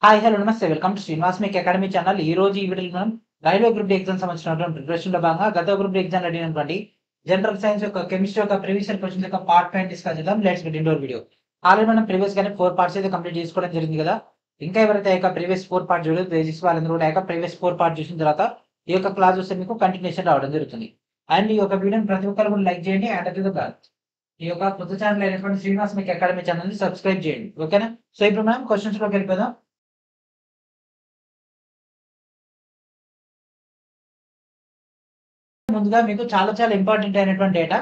Hi hello నమస్తే welcome to Srinivas మీకు academy channel. ఈ రోజు ఈ వీడియోలో మనం రైల్వే గ్రూప్ డి ఎగ్జామ్ సంబంధించినటువంటి ప్రిపరేషన్ లో భాగంగా గత గ్రూప్ డి ఎగ్జామ్ అడిగినటువంటి జనరల్ సైన్స్ యొక్క కెమిస్ట్రీ యొక్క ప్రీవియస్ ఇయర్ క్వశ్చన్స్ యొక్క పార్ట్ 5 డిస్కస్ చేద్దాం. Let's get into video. Already మనం ప్రీవియస్ గానే 4 పార్ట్స్ అయితే కంప్లీట్ చేసుకోవడం జరిగింది కదా. ఇంకా ఎవరైతే యొక్క ప్రీవియస్ 4 పార్ట్ చూడలేదు బేసిక్స్ వాళ్ళందరూ కూడా యొక్క ప్రీవియస్ 4 పార్ట్ చూసిన తర్వాత ఈ యొక్క క్లాస్ వస్తే మీకు కంటిన్యూషన్ రావడం జరుగుతుంది. అండ్ ఈ యొక్క వీడియోని ప్రతి ఒక్కరు కూడా లైక్ చేయండి. అండ్ అదేవిధంగా ఈ యొక్క కొత్త ఛానల్ అయినటువంటి శ్రీనివాస్ మీకు అకాడమీ ఛానల్ ని సబ్స్క్రైబ్ చేయండి. ఓకేనా? సో ఇప్పుడు మనం క్వశ్చన్స్ లోకి వెళ్ళిపోదాం. ముందుగా మీకు చాలా ఇంపార్టెంట్ అయినటువంటి డేటా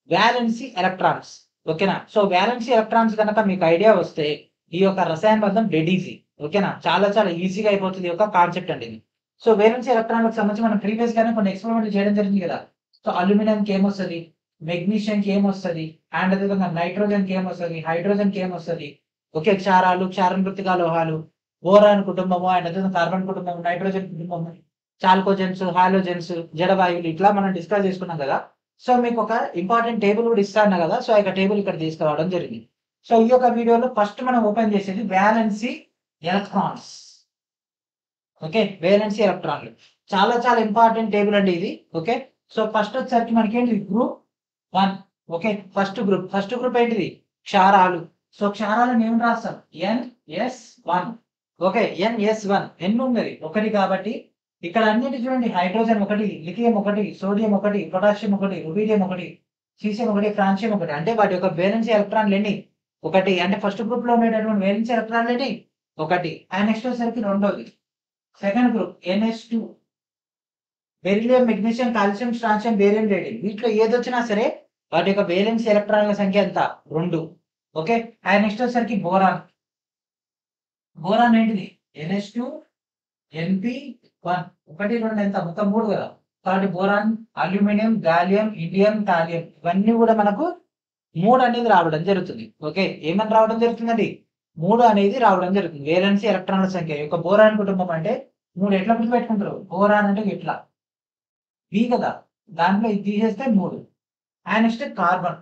వ్యాలెన్సీ ఎలక్ట్రాన్స్. ఓకేనా? సో వ్యాలెన్సీ ఎలక్ట్రాన్స్ కనుక మీకు ఐడియా వస్తే ఈ యొక్క రసాయన బంధం డెడ్ ఈజీ. ఓకేనా? చాలా ఈజీగా అయిపోతుంది ఈ యొక్క కాన్సెప్ట్ అండి ఇది. సో వేలెన్సీ ఎలక్ట్రాన్లకు సంబంధించి మనం ప్రీవియస్ గానే కొన్ని ఎక్స్పెరిమెంట్ చేయడం జరిగింది కదా. సో అల్యూమినియం కి ఏమొస్తుంది, మెగ్నీషియం కి ఏమొస్తుంది, అండ్ అదేవిధంగా నైట్రోజన్ కి ఏమొస్తుంది, హైడ్రోజన్ కి ఏమొస్తుంది. ఓకే, క్షారాలు, క్షారం మృతికా లోహాలు, బోరాన్ కుటుంబము, అండ్ అదేవిధంగా కార్బన్ కుటుంబం, నైట్రోజన్ కుటుంబము, చాల్కోజెన్స్, హాలోజెన్స్, జడవాయువులు ఇట్లా మనం డిస్కస్ చేసుకున్నాం కదా. సో మీకు ఒక ఇంపార్టెంట్ టేబుల్ కూడా ఇస్తాను కదా. సో ఆ టేబుల్ ఇక్కడ తీసుకురావడం జరిగింది. సో ఈ యొక్క వీడియోలో ఫస్ట్ మనం ఓపెన్ చేసేది వ్యాలెన్సీ ఎలక్ట్రాన్స్. ఓకే, వేలెన్సీ ఎలక్ట్రాన్లు చాలా ఇంపార్టెంట్ టేబుల్ అండి ఇది. ఓకే, సో ఫస్ట్ వచ్చేసరికి మనకి ఏంటి, గ్రూప్ 1. ఓకే, ఫస్ట్ గ్రూప్ ఏంటిది, క్షారాలు. సో క్షారాలను ఏం రాస్తాం, NS1. ఓకే, NS1 ఎన్ని ఉన్నది, ఒకటి. కాబట్టి ఇక్కడ అన్నిటి చూడండి, హైడ్రోజన్ ఒకటి, లిథియం ఒకటి, సోడియం ఒకటి, పొటాషియం ఒకటి, రుబీడియం ఒకటి, సీసియం ఒకటి, ఫ్రాన్సియం ఒకటి. అంటే వాటి యొక్క వేలెన్సీ ఎలక్ట్రాన్లు ఎన్ని, ఒకటి. అంటే ఫస్ట్ గ్రూప్ లో ఉండేటటువంటి వేలెన్సీ ఎలక్ట్రాన్లు ఎన్ని, ఒకటి. అండ్ నెక్స్ట్ వచ్చేసరికి రెండోది second group NH2, beryllium, magnesium, calcium, strontium, barium, radium. వీటిలో ఏది వచ్చినా సరే వాటి యొక్క వేలెన్సీ ఎలక్ట్రాన్ల సంఖ్య ఎంత, 2. ఓకే, అండ్ నెక్స్ట్ వచ్చేసరికి బోరాన్. బోరాన్ ఏంటిది, NH2 NP1, 1 2 ఎంత, మొత్తం 3 కదా. కాబట్టి boron, aluminium, gallium, indium, thallium ఇవన్నీ కూడా మనకు 3 అనేది రావడం జరుగుతుంది. ఓకే, ఏమని రావడం జరుగుతుందండి, 3 అనేది రావడం జరుగుతుంది. వేలెన్సీ ఎలక్ట్రాన్ల సంఖ్య యొక్క బోరాన్ కుటుంబం అంటే 3 ఎట్లా గుర్తుపెట్టుకుంటారు, బోరాన్ అంటే ఇట్లా బి కదా, దాంట్లో ఇది తీసేస్తే 3. And next carbon.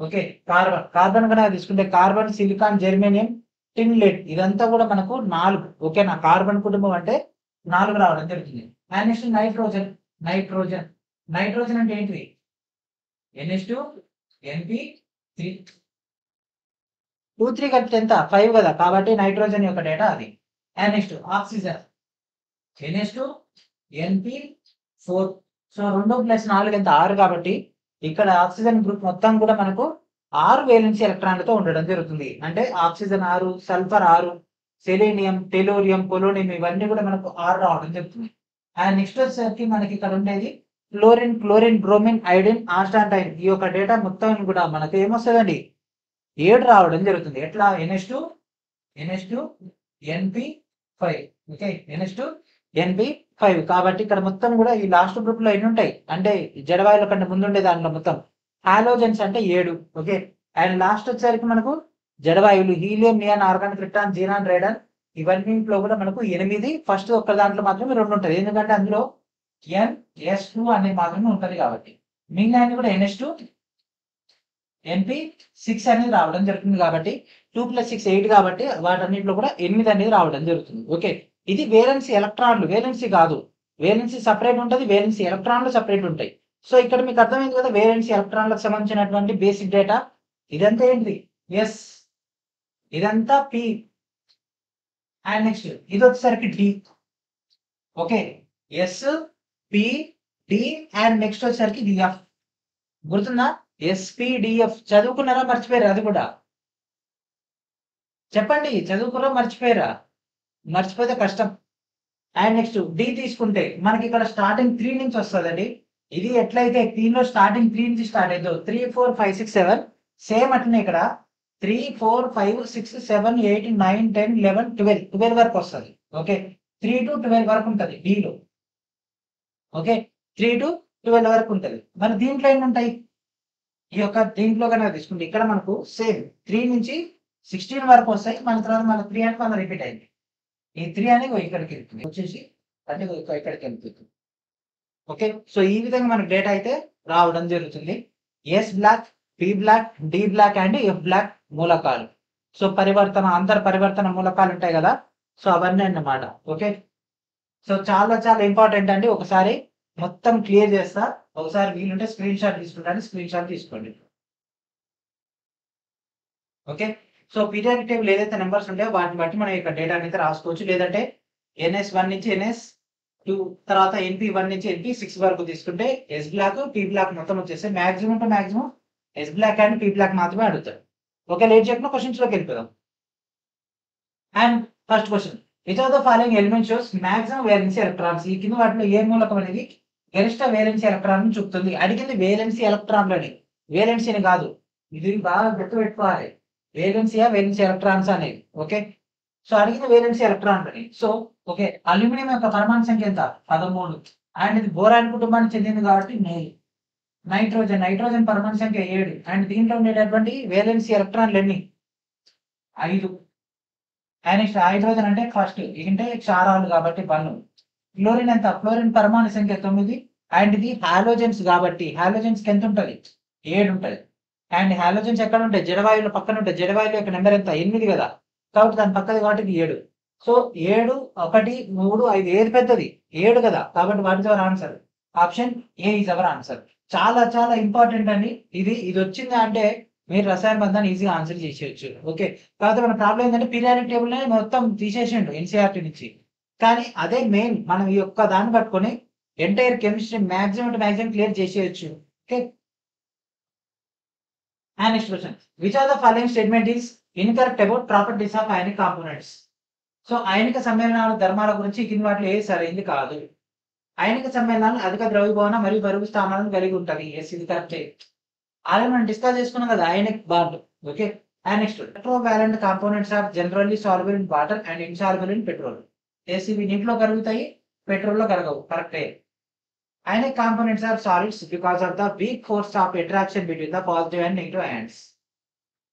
Okay, carbon కనుక తీసుకుంటే కార్బన్, సిలికాన్, జెర్మేనియం, టిన్ లెడ్ ఇదంతా కూడా మనకు 4. ఓకేనా, కార్బన్ కుటుంబం అంటే 4 రావడం జరుగుతుంది. అండ్ నెక్స్ట్ నైట్రోజన్ అంటే ఏంటిది, NH2 NP3, 2 3 కలిపితే ఎంత, 5 కదా. కాబట్టి నైట్రోజన్ యొక్క డేటా అది. And next oxygen, NH2 NP4. So 2 + 4 ఎంత, 6. కాబట్టి ఇక్కడ ఆక్సిజన్ గ్రూప్ మొత్తం కూడా మనకు 6 వేలెన్సీ ఎలక్ట్రాన్లతో ఉండడం జరుగుతుంది. అంటే oxygen 6, sulphur 6, selenium, tellurium, polonium ఇవన్నీ కూడా మనకు 6 రావడం జరుగుతుంది. అండ్ నెక్స్ట్ వచ్చేసరికి మనకి ఇక్కడ ఉండేది క్లోరిన్, బ్రోమిన్, ఐడిన్, ఆస్టాంటైన్. ఈ యొక్క డేటా మొత్తం కూడా మనకు ఏమొస్తుందండి, 7 రావడం జరుగుతుంది. ఎట్లా, NH2 NP5. Okay, NH2 NP5. కాబట్టి ఇక్కడ మొత్తం కూడా ఈ లాస్ట్ గ్రూప్ లో ఎన్ని ఉంటాయి అంటే జడవాయుల కంటే ముందు ఉండే దాంట్లో మొత్తం హాలోజన్స్ అంటే 7. ఓకే, అండ్ లాస్ట్ వచ్చేసరికి మనకు జడవాయువులు helium, neon, argon, krypton, xenon, radon ఇవన్నింటిలో కూడా మనకు 8. ఫస్ట్ ఒక్క దాంట్లో మాత్రమే 2 ఉంటుంది, ఎందుకంటే అందులో NS2 అనేది మాత్రమే ఉంటుంది. కాబట్టి మిగిలిన కూడా NH2 NP6 అనేది రావడం జరుగుతుంది. కాబట్టి 2 + 6 8 కాబట్టి వాటన్నిటిలో కూడా 8 అనేది రావడం జరుగుతుంది. ఓకే, ఇది వేలెన్సీ ఎలక్ట్రాన్లు. వేలెన్సీ కాదు, వేలెన్సీ సపరేట్ ఉంటుంది, వేలెన్సీ ఎలక్ట్రాన్లు సపరేట్ ఉంటాయి. సో ఇక్కడ మీకు అర్థమైంది కదా, వేలెన్సీ ఎలక్ట్రాన్లకు సంబంధించినటువంటి బేసిక్ డేటా. ఇదంతా ఏంటిది, ఎస్, ఇదంతా పి. అండ్ నెక్స్ట్ ఇది వచ్చేసరికి D. Okay, S, P, D, and next వచ్చేసరికి డిఎఫ్. గుర్తుందా, SPDF చదువుకున్నారా, మర్చిపోయారా? అది కూడా చెప్పండి, చదువుకున్నారా, మర్చిపోయారా? మర్చిపోతే కష్టం. అండ్ నెక్స్ట్ డి తీసుకుంటే మనకి ఇక్కడ స్టార్టింగ్ 3 నుంచి వస్తుందండి. ఇది ఎట్లయితే దీనిలో స్టార్టింగ్ 3 నుంచి స్టార్ట్ అయిందో 3 4 5 6 7 సేమ్ అట్లనే ఇక్కడ 3 4 5 6 7 8 9 10 11 12 వరకు వస్తుంది. ఓకే, 3 to 12 వరకు ఉంటుంది డిలో. ఓకే, 3 to 12 వరకు ఉంటుంది. మరి దీంట్లో ఎన్ని ఉంటాయి, ఈ యొక్క దీంట్లో కనుక తీసుకుంటే ఇక్కడ మనకు సేమ్ 3 నుంచి 16 వరకు వస్తాయి. మన తర్వాత మన 3 అంటే మన రిపీట్ అయింది. ఈ 3 అనేది ఇక్కడికి వెళ్తుంది, వచ్చేసి అంటే ఇక్కడికి వెళ్తుంది. ఓకే, సో ఈ విధంగా మనకు డేటా అయితే రావడం జరుగుతుంది. S block, P block, D block and F block మూలకాలు. సో అంతర్ పరివర్తన మూలకాలు ఉంటాయి కదా, సో అవన్నీ అన్నమాట. ఓకే. సో చాలా చాలా ఇంపార్టెంట్ అండి. ఒకసారి మొత్తం క్లియర్ చేస్తా. ఒకసారి వీలుంటే స్క్రీన్ షాట్ తీసుకుంటాను. స్క్రీన్ షాట్ తీసుకోండి. ఓకే. సో పీరియాడిక్ టేబుల్ ఏదైతే నంబర్స్ ఉంటాయో వాటిని బట్టి మనం ఇక్కడ డేటాని అయితే రాసుకోవచ్చు. లేదంటే NS1 నుంచి NS2 తర్వాత NP1 నుంచి NP6 వరకు తీసుకుంటే ఎస్ బ్లాక్, పి బ్లాక్ మొత్తం వచ్చేసి maximum to maximum S block and P block మాత్రమే అడుగుతారు. ఓకే. లేట్ చేయకుండా క్వశ్చన్స్ లోకి వెళ్ళిపోదాం. And first question, which of the following element shows maximum valency electrons? ఈ కింద వాటిలో ఏ మూలకం అనేది గరిష్ట వేలెన్సీ ఎలక్ట్రాన్ చూపుతుంది? అడిగింది వేలెన్సీ ఎలక్ట్రాన్లని, వేలెన్సీని కాదు. ఇది బాగా గుర్తుపెట్టుకోవాలి. వేలెన్సీ ఎలక్ట్రాన్స్ అనేది. ఓకే. సో అడిగిన వేలెన్సీ ఎలక్ట్రాన్లని. సో ఓకే, అల్యూమినియం యొక్క పరమాణు సంఖ్య ఎంత? 13. అండ్ ఇది బోరాన్ కుటుంబానికి చెందింది కాబట్టి నైట్రోజన్ పరమాణు సంఖ్య 7. అండ్ దీంట్లో ఉండేటటువంటి వేలెన్సీ ఎలక్ట్రాన్లు ఎన్ని? 5. అండ్ నెక్స్ట్ హైడ్రోజన్ అంటే ఫస్ట్ అంటే క్షారాలు కాబట్టి 1. క్లోరిన్ ఎంత? క్లోరిన్ పరమాణు సంఖ్య 9. అండ్ ఇది హాలోజన్స్ కాబట్టి హాలోజన్స్ కి ఎంత ఉంటుంది? 7 ఉంటుంది. అండ్ హాలోజన్స్ ఎక్కడ ఉంటాయి? జడవాయువుల పక్కన ఉంటాయి. జడవాయువుల యొక్క నెంబర్ ఎంత? 8 కదా. కాబట్టి దాని పక్కది కాబట్టి ఇది 7. సో 7, 1, 3, 5 ఏది పెద్దది? 7 కదా. కాబట్టి what is our answer? Option A is our answer. చాలా చాలా ఇంపార్టెంట్ అండి. ఇది వచ్చిందా అంటే మీరు రసాయన బంధాన్ని ఈజీగా ఆన్సర్ చేసేయచ్చు. ఓకే. కాకపోతే మన ప్రాబ్లం ఏంటంటే పీరియాడిక్ టేబుల్ మొత్తం తీసేసిండు ఎన్సీఆర్టీ నుంచి. కానీ అదే మెయిన్ మనం ఈ యొక్క దాన్ని పట్టుకొని ఎంటైర్ కెమిస్ట్రీ మాక్సిమం క్లియర్ చేసేయచ్చు. Okay. And next question, which are the following statement is incorrect about properties of ionic components? So అయనిక సమ్మేళనాల ధర్మాల గురించి కింది వాటిలో ఏది సరైంది కాదు? అయనిక సమ్మేళనాలు అధిక ద్రవ్యభవన మరియు బరువు స్థానాలను కలిగి ఉంటది. ఎస్, ఇది కరెక్టే. ఆల్రెడీ మనం డిస్కస్ చేసుకున్నాం కదా ionic bond. Okay. And next, electrovalent components are generally soluble in water and insoluble in petrol. Yes, ఇవి నీటిలో కరుగుతాయి, పెట్రోల్లో కరగవు. కరెక్టే. Ionic components are solids because of the weak force of attraction between the positive and negative ions.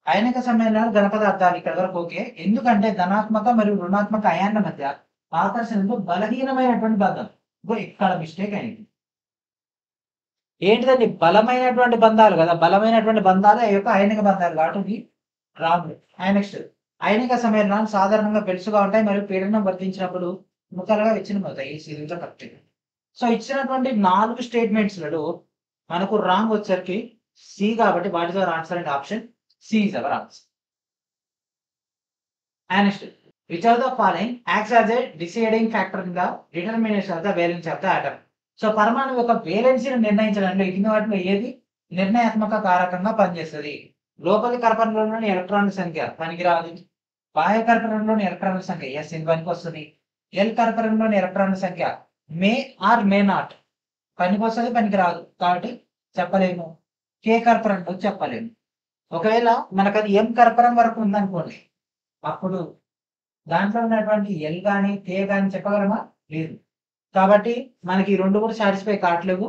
అయనిక సమ్మేళనాలు ఘన పదార్థాలు ఇక్కడ వరకు okay. ఎందుకంటే ధనాత్మక మరియు రుణాత్మక అయాన్ల మధ్య ఆకర్షణకు బలహీనమైనటువంటి బంధం. ఇక్కడ మిస్టేక్ అయింది. ఏంటిదండి? బలమైనటువంటి బంధాలు కదా. బలమైనటువంటి బంధాలు ఈ యొక్క అయనిక బంధాలు కాబట్టి రాంగ్. అండ్ నెక్స్ట్, అయనిక సమ్మేళనాలు సాధారణంగా పెలుసుగా ఉంటాయి మరియు పీడనం వర్తించినప్పుడు ముక్కలుగా విచ్ఛిన్నమవుతాయి. ఇది కరెక్ట్. సో ఇచ్చినటువంటి 4 స్టేట్మెంట్స్ లలో మనకు రాంగ్ వచ్చరికి సి కాబట్టి what is our answer and option C is our answer. And next, which are the following acts as a deciding factor in the determination of the valence of the atom? So పరమాణు యొక్క వేలెన్సీని నిర్ణయించడంలో కింద వాటిలో ఏది నిర్ణయాత్మక కారకంగా పనిచేస్తుంది? లోపలి కర్పణలోని ఎలక్ట్రాన్ల సంఖ్య పనికిరాదు. బాహ్య కర్పణలోని ఎలక్ట్రాన్ల సంఖ్య ఎస్ ఇది పనికి వస్తుంది. ఎల్ కర్పణలోని ఎలక్ట్రాన్ల సంఖ్య మే ఆర్ మే నాట్ పనికి వస్తుంది, పనికి రాదు కాబట్టి చెప్పలేము. కే కర్పరంలో చెప్పలేము. ఒకవేళ మనకు అది ఎం కర్పరం వరకు ఉందనుకోండి, అప్పుడు దాంట్లో ఉన్నటువంటి ఎల్ కానీ కే కానీ చెప్పగలమా? లేదు. కాబట్టి మనకి 2 కూడా సాటిస్ఫై కావట్లేవు.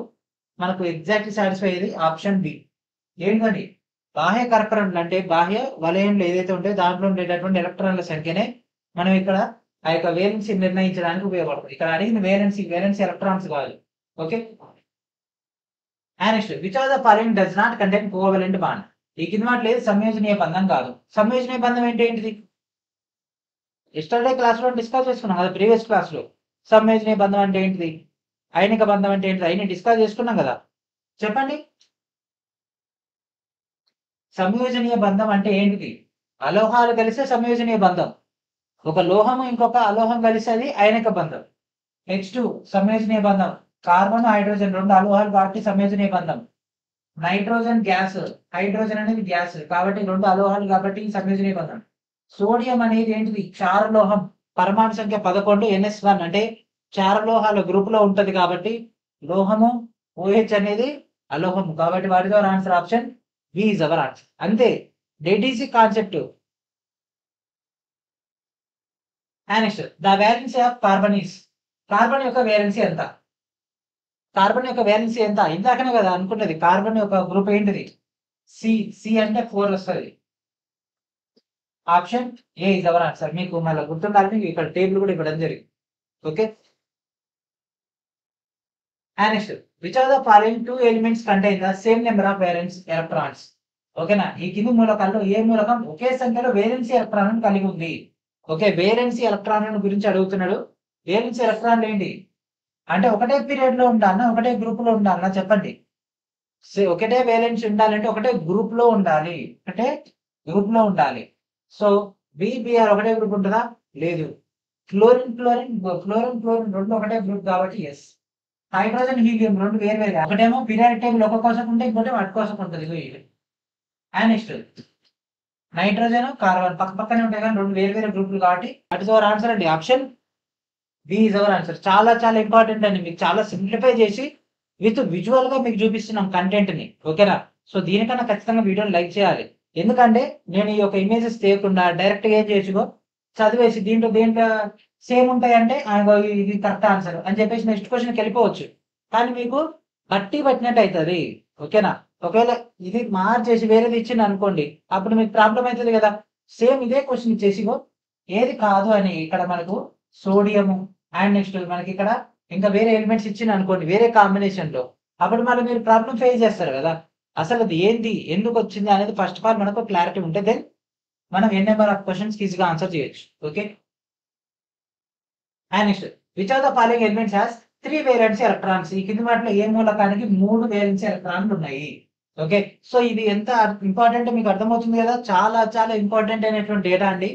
మనకు ఎగ్జాక్ట్లీ సాటిస్ఫై అయ్యేది ఆప్షన్ బి. ఏంటండి? బాహ్య కర్పరంలు అంటే బాహ్య వలయంలో ఏదైతే ఉంటే దాంట్లో ఉండేటటువంటి ఎలక్ట్రాన్ల సంఖ్యనే మనం ఇక్కడ ఆ యొక్క వేలెన్సీ నిర్ణయించడానికి ఉపయోగపడుతుంది. ఇక్కడ అడిగిన వేలెన్సీ ఎలక్ట్రాన్స్ కాదు. Okay. And next, which of the following does not contain covalent bond? ఈ కింద వాటిలో లేదు సంయోజనీయ బంధం కాదు. సంయోజనీయ బంధం ఏంటిది? ఎస్టర్డే క్లాస్ లో డిస్కస్ చేసుకున్నాం కదా, ప్రీవియస్ క్లాస్ లో. సంయోజనీయ బంధం అంటే ఏంటిది? అయనిక బంధం అంటే ఏంటిది? అయినా డిస్కస్ చేసుకున్నాం కదా. చెప్పండి. సంయోజనీయ బంధం అంటే ఏంటిది? అలోహాలు కలిసే సంయోజనీయ బంధం. ఒక లోహము ఇంకొక అలోహం కలిసి అది అయనిక బంధం. H2 సంయోజనీయ బంధం. కార్బన్ హైడ్రోజన్ 2 అలోహాలు కాబట్టి సంయోజనీయ బంధం. నైట్రోజన్ గ్యాస్, హైడ్రోజన్ అనేది గ్యాస్ కాబట్టి 2 అలోహాలు కాబట్టి సంయోజనీయ బంధం. సోడియం అనేది ఏంటిది? క్షారలోహం, పరమాణు సంఖ్య 11 NS1 అంటే క్షారలోహాల గ్రూప్ లో ఉంటది కాబట్టి లోహము. OH అనేది అలోహము కాబట్టి what is our answer? Option B is our answer. అంతే, dead easy concept. Next, the valency of carbon is. Carbon యొక్క వేలెన్సీ ఎంత? కార్బన్ యొక్క వేలెన్సీ ఎంత? ఇందాకనే కదా అనుకున్నది. కార్బన్ యొక్క గ్రూప్ ఏంటిది? సి అంటే 4 వస్తుంది. Option A is our answer. మీకు మళ్ళీ గుర్తుండాలి, మీకు ఇక్కడ టేబుల్ కూడా ఇవ్వడం జరిగింది. Okay. Next, which are the following 2 elements contain the same number of valence electrons? ఓకేనా? ఈ కింది మూలకాల్లో ఏ మూలకం ఒకే సంఖ్యలో వేలెన్సీ ఎలక్ట్రాన్ కలిగి ఉంది? ఓకే, వేలెన్సీ ఎలక్ట్రాన్ల గురించి అడుగుతున్నాడు. వేలెన్సీ ఎలక్ట్రాన్లు ఏంటి అంటే ఒకటే పీరియడ్ లో ఉండాలన్నా ఒకటే గ్రూప్ లో ఉండాలన్నా చెప్పండి. ఒకటే వేలెన్సీ ఉండాలంటే ఒకటే గ్రూప్ లో ఉండాలి, ఒకటే గ్రూప్ లో ఉండాలి. సో బిఆర్ ఒకటే గ్రూప్ ఉంటుందా? లేదు. ఫ్లోరిన్ ఫ్లోరిన్ ఫ్లోరిన్ ఫ్లోరిన్ రెండు ఒకటే గ్రూప్ కాబట్టి ఎస్. హైడ్రోజన్ హీలియం రెండు వేరు వేరు, ఒకటేమో పీరియాడిక్ టేబుల్ ఒక కోసం ఉంటే ఇంకోటి అటు కోసం ఉంటుంది. అండ్ నెక్స్ట్ నైట్రోజన్ కార్బన్ పక్క పక్కనే ఉంటాయి కానీ రెండు వేరు వేరు గ్రూపులు కాబట్టి అటు అవర్ ఆన్సర్ అండి. Option B is our answer. చాలా చాలా ఇంపార్టెంట్ అండి, మీకు చాలా సింప్లిఫై చేసి విత్ విజువల్ గా మీకు చూపిస్తున్నాం కంటెంట్ ని. ఓకేనా? సో దీనికన్నా ఖచ్చితంగా వీడియోని లైక్ చేయాలి. ఎందుకంటే నేను ఈ యొక్క ఇమేజెస్ చేయకుండా డైరెక్ట్ గా ఏం చేయొచ్చుకో చదివేసి దీంట్లో సేమ్ ఉంటాయంటే ఇది కరెక్ట్ ఆన్సర్ అని చెప్పేసి నెక్స్ట్ క్వశ్చన్కి వెళ్ళిపోవచ్చు. కానీ మీకు బట్టి పట్టినట్టు అవుతుంది. ఓకేనా? ఒకవేళ ఇది మార్చేసి వేరేది ఇచ్చింది అనుకోండి, అప్పుడు మీకు ప్రాబ్లం అవుతుంది కదా. సేమ్ ఇదే క్వశ్చన్ ఇచ్చేసి ఏది కాదు అని ఇక్కడ మనకు సోడియము అండ్ నెక్స్ట్ మనకి ఇక్కడ ఇంకా వేరే ఎలిమెంట్స్ ఇచ్చింది అనుకోండి వేరే కాంబినేషన్ లో, అప్పుడు మళ్ళీ మీరు ప్రాబ్లం ఫేస్ చేస్తారు కదా. అసలు అది ఏంది ఎందుకు వచ్చింది అనేది ఫస్ట్ ఆఫ్ ఆల్ మనకు క్లారిటీ ఉంటే దెన్ మనం ఎన్ నెంబర్ ఆఫ్ క్వశ్చన్స్ ఈజీగా ఆన్సర్ చేయొచ్చు. Okay, and next which of the following elements has 3 valency electrons? ఈ కింది వాటిలో ఏ మూలకానికి 3 వేలెన్సీ ఎలక్ట్రాన్లు ఉన్నాయి? ఓకే, సో ఇది ఎంత ఇంపార్టెంట్ మీకు అర్థమవుతుంది కదా. చాలా చాలా ఇంపార్టెంట్ అయినటువంటి డేటా అండి.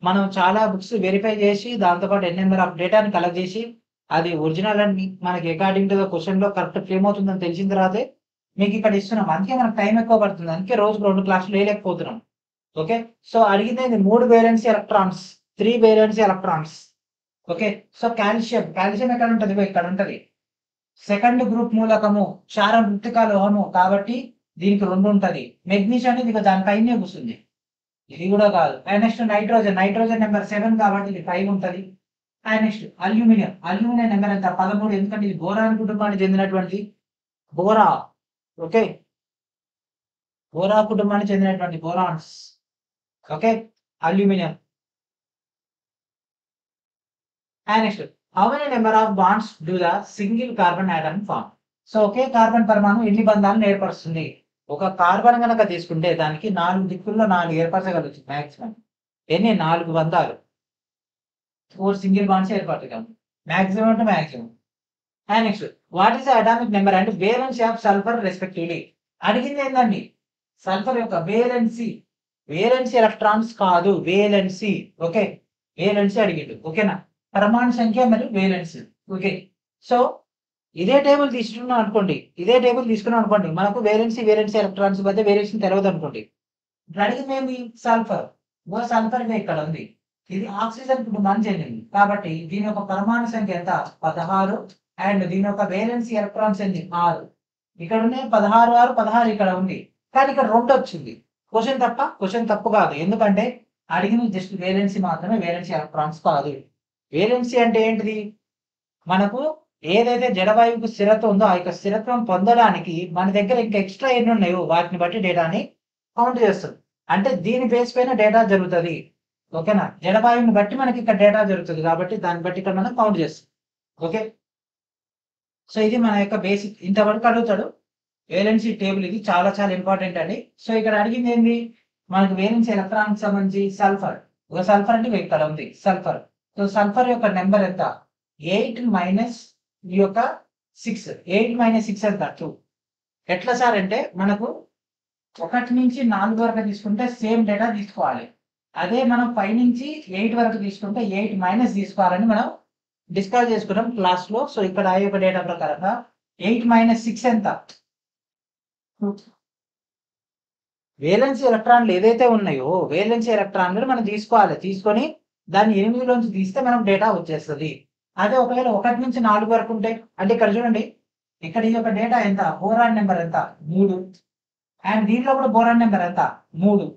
మనం చాలా బుక్స్ వెరిఫై చేసి దాంతోపాటు ఎన్ నెంబర్ ఆఫ్ డేటాని కలెక్ట్ చేసి అది ఒరిజినల్ అని మనకి అకార్డింగ్ టు ద క్వశ్చన్ లో కరెక్ట్ ఫ్రేమ్ అవుతుందని తెలిసిన తర్వాతే మీకు ఇక్కడ ఇస్తున్నాం. అందుకే మనకు టైం ఎక్కువ పడుతుంది, అందుకే రోజుకు 2 క్లాసులు వేయలేకపోతున్నాం. ఓకే, సో అడిగింది 3 valency electrons, 3 valency electrons. Okay, so calcium ఎక్కడ ఉంటుంది? ఇక్కడ ఉంటుంది. సెకండ్ గ్రూప్ మూలకము క్షార మృతికా లోహము కాబట్టి దీనికి 2 ఉంటది. మెగ్నీషియం అనేది ఇక దానిపైనే కూర్చుంది, ఇది కూడా కాదు. అండ్ నెక్స్ట్ నైట్రోజన్ నెంబర్ 7 కాబట్టి ఇది 5 ఉంటది. అండ్ నెక్స్ట్ అల్యూమినియం నెంబర్ ఎంత? 13, ఎందుకంటే ఇది బోరాన్ కుటుంబానికి చెందినటువంటి బోరా. ఓకే, బోరా కుటుంబానికి చెందినటువంటి borons. Okay, aluminium. And next how many number of bonds do the single carbon atom form? So ఒకే కార్బన్ పరమాణు ఎన్ని బంధాలను ఏర్పరుస్తుంది? ఒక కార్బన్ కనుక తీసుకుంటే దానికి 4 దిక్కుల్లో 4 ఏర్పరచగలుగుతుంది మాక్సిమం. ఎన్ని? 4 బంధాలు, 4 సింగిల్ బాండ్స్ ఏర్పడతాయి maximum to maximum. And next what is the atomic number and valency of sulphur respectively? అడిగింది ఏంటండి? సల్ఫర్ యొక్క వేలెన్సీ ఎలక్ట్రాన్స్ కాదు, వేలెన్సీ. ఓకే, వేలెన్సీ అడిగిండు. ఓకేనా? పరమాణు సంఖ్య మరియు వేలెన్సీ. ఓకే, సో ఇదే టేబుల్ తీసుకున్నాం అనుకోండి మనకు వేలెన్సీ ఎలక్ట్రాన్స్ మధ్య వేరియేషన్ తెలియదు అనుకోండి. ఇప్పుడు అడిగింది ఏంది? సల్ఫర్. సల్ఫర్ ఇక్కడ ఉంది, ఇది ఆక్సిజన్ కుటుంబానికి చెందింది కాబట్టి దీని యొక్క పరమాణు సంఖ్య ఎంత? 16. అండ్ దీని యొక్క వేలెన్సీ ఎలక్ట్రాన్స్ ఎన్ని? 6. ఇక్కడ ఉన్నాయి 16, 6, 16 ఇక్కడ ఉంది, కానీ ఇక్కడ 2 వచ్చింది. క్వశ్చన్ తప్పు కాదు, ఎందుకంటే అడిగింది జస్ట్ వేలెన్సీ మాత్రమే, వేలెన్సీ ఎలక్ట్రాన్స్ కాదు. వేలెన్సీ అంటే ఏంటిది? మనకు ఏదైతే జడవాయువుకు స్థిరత్వం ఉందో ఆ యొక్క స్థిరత్వం పొందడానికి మన దగ్గర ఇంకా ఎక్స్ట్రా ఎన్ని ఉన్నాయో వాటిని బట్టి డేటాని కౌంట్ చేస్తుంది. అంటే దీని బేస్ పైన డేటా జరుగుతుంది. ఓకేనా? జడవాయువుని బట్టి మనకి ఇక్కడ డేటా జరుగుతుంది కాబట్టి దాన్ని బట్టి ఇక్కడ మనం కౌంట్ చేస్తాం. ఓకే, సో ఇది మన యొక్క బేసిక్. ఇంతవరకు అడుగుతాడు వేలెన్సీ టేబుల్, ఇది చాలా చాలా ఇంపార్టెంట్ అండి. సో ఇక్కడ అడిగింది ఏంది? మనకు వేలెన్సీ ఎలక్ట్రాన్ సంబంధించి సల్ఫర్. సల్ఫర్ అంటే ఇక్కడ ఉంది సల్ఫర్. సో సల్ఫర్ యొక్క నెంబర్ ఎంత? 8 మైనస్ ఈ యొక్క 6. 8 మైనస్ 6 ఎంత? 2. ఎట్లా సార్ అంటే మనకు 1 నుంచి 4 వరకు తీసుకుంటే సేమ్ డేటా తీసుకోవాలి. అదే మనం 5 నుంచి 8 వరకు తీసుకుంటే 8 మైనస్ తీసుకోవాలని మనం డిస్కస్ చేసుకున్నాం క్లాస్ లో. సో ఇక్కడ ఆ యొక్క డేటా ప్రకారంగా 8 మైనస్ 6 ఎంత? వేలెన్సీ ఎలక్ట్రాన్లు ఏదైతే ఉన్నాయో వేలెన్సీ ఎలక్ట్రాన్లు మనం తీసుకోవాలి. తీసుకొని దాన్ని 8లోంచి తీస్తే మనకు డేటా వచ్చేస్తుంది. అదే ఒకవేళ 1 నుంచి 4 వరకు ఉంటే, అంటే ఇక్కడ చూడండి, ఇక్కడ ఈ యొక్క డేటా ఎంత? బోరాన్ నెంబర్ ఎంత? 3. అండ్ దీంట్లో కూడా బోరాన్ నెంబర్ ఎంత? 3.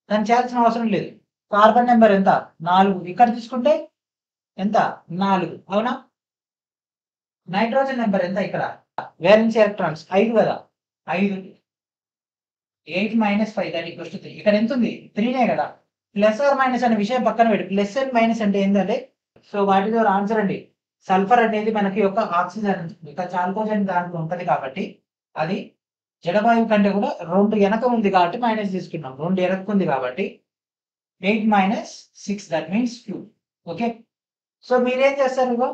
దాన్ని చేయాల్సిన అవసరం లేదు. కార్బన్ నెంబర్ ఎంత? 4. ఇక్కడ తీసుకుంటే ఎంత? 4. అవునా? నైట్రోజన్ నెంబర్ ఎంత? ఇక్కడ వేలెన్సీ ఎలక్ట్రాన్స్ 5 కదా, 5. 8 మైనస్ 5 దాని ఈక్వల్స్ టు 3. ఇక్కడ ఎంత ఉంది? 3నే కదా. ప్లస్ ఆర్ మైనస్ అనే విషయం పక్కన పెట్టి ప్లస్ అండ్ మైనస్ అంటే ఏంటంటే, సో వాటి ద్వారా ఆన్సర్ అండి. సల్ఫర్ అనేది మనకి యొక్క ఆక్సిజన్ ఇక చాల్కోజన్ దాంట్లో ఉంటది కాబట్టి అది జడవాయువు కంటే కూడా 2 వెనక ఉంది కాబట్టి మైనస్ తీసుకున్నాం. 2 వెనక ఉంది కాబట్టి 8 minus 6, that means 2. Okay, so మీరేం చేస్తారు, ఇగో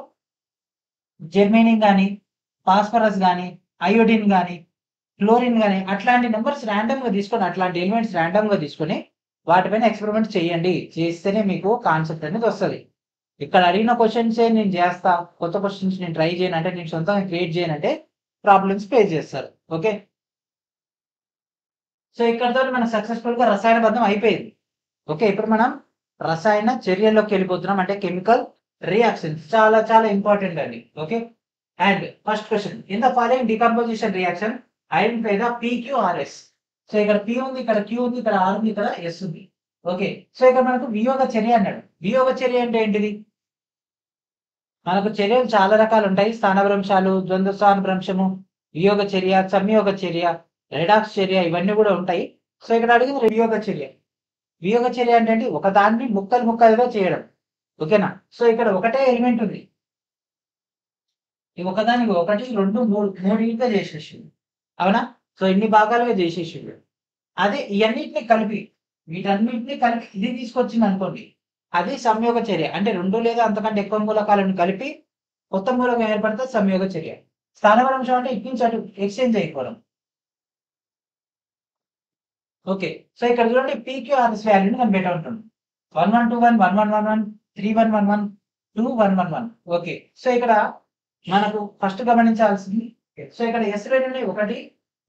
జెర్మేనియం కానీ, ఫాస్ఫరస్ కానీ, అయోడిన్ కానీ, క్లోరిన్ కానీ అట్లాంటి నెంబర్స్ ర్యాండమ్ గా తీసుకొని, అట్లాంటి ఎలిమెంట్స్ ర్యాండమ్ గా తీసుకొని వాటిపైన ఎక్స్పెరిమెంట్ చేయండి. చేస్తేనే మీకు కాన్సెప్ట్ అనేది వస్తుంది. ఇక్కడ అడిగిన క్వశ్చన్స్ నేను చేస్తా, కొత్త క్వశ్చన్స్ నేను ట్రై చేయను అంటే, నేను సొంతంగా క్రియేట్ చేయనంటే ప్రాబ్లమ్స్ ఫేస్ చేస్తారు. ఓకే, సో ఇక్కడతో మనం సక్సెస్ఫుల్ గా రసాయన బద్ధం అయిపోయింది. ఓకే, ఇప్పుడు మనం రసాయన చర్యల్లోకి వెళ్ళిపోతున్నాం, అంటే కెమికల్ రియాక్షన్స్. చాలా చాలా ఇంపార్టెంట్ అండి. Okay, and first question, in the following decomposition reaction identify the PQRS. So ఇక్కడ P ఉంది, ఇక్కడ Q ఉంది, ఇక్కడ R ఉంది, ఇక్కడ S ఉంది. ఓకే, సో ఇక్కడ మనకు వియోగ చర్య అన్నాడు. వియోగ చర్య అంటే ఏంటిది? మనకు చర్యలు చాలా రకాలు ఉంటాయి. స్థానభ్రంశాలు, ద్వంద్వ స్థానభ్రంశము, వియోగ చర్య, సంయోగ చర్య, రెడాక్స్ చర్య, ఇవన్నీ కూడా ఉంటాయి. సో ఇక్కడ అడిగింది వియోగ చర్య. వియోగ చర్య అంటే ఒక దాన్ని ముక్కలు ముక్కలుగా చేయడం. ఓకేనా, సో ఇక్కడ ఒకటే ఎలిమెంట్ ఉంది, ఒకదానికి 1 2 3 ఇంట్లో చేసేసింది. అవునా, సో ఇన్ని భాగాలుగా చేసేసింది. అదే ఇవన్నిటిని కలిపి, వీటన్నిటిని కలిపి ఇది తీసుకొచ్చింది అనుకోండి, అది సంయోగ చర్య. అంటే 2 లేదా అంతకంటే ఎక్కువ మూలకాలను కలిపి కొత్త మూలకం ఏర్పడితే సంయోగ చర్య. స్థానభ్రంశం అంటే ఇటు నుంచి అటు ఎక్స్చేంజ్ అయిపోవడం. ఓకే, సో ఇక్కడ చూడండి PQRS వాల్యూని మనం పెట్ట ఉంటాం. 1121, 1111, 3111, 2111. ఓకే, సో ఇక్కడ మనకు ఫస్ట్ గమనించాల్సింది, సో ఇక్కడ S ఉన్నాయి, 1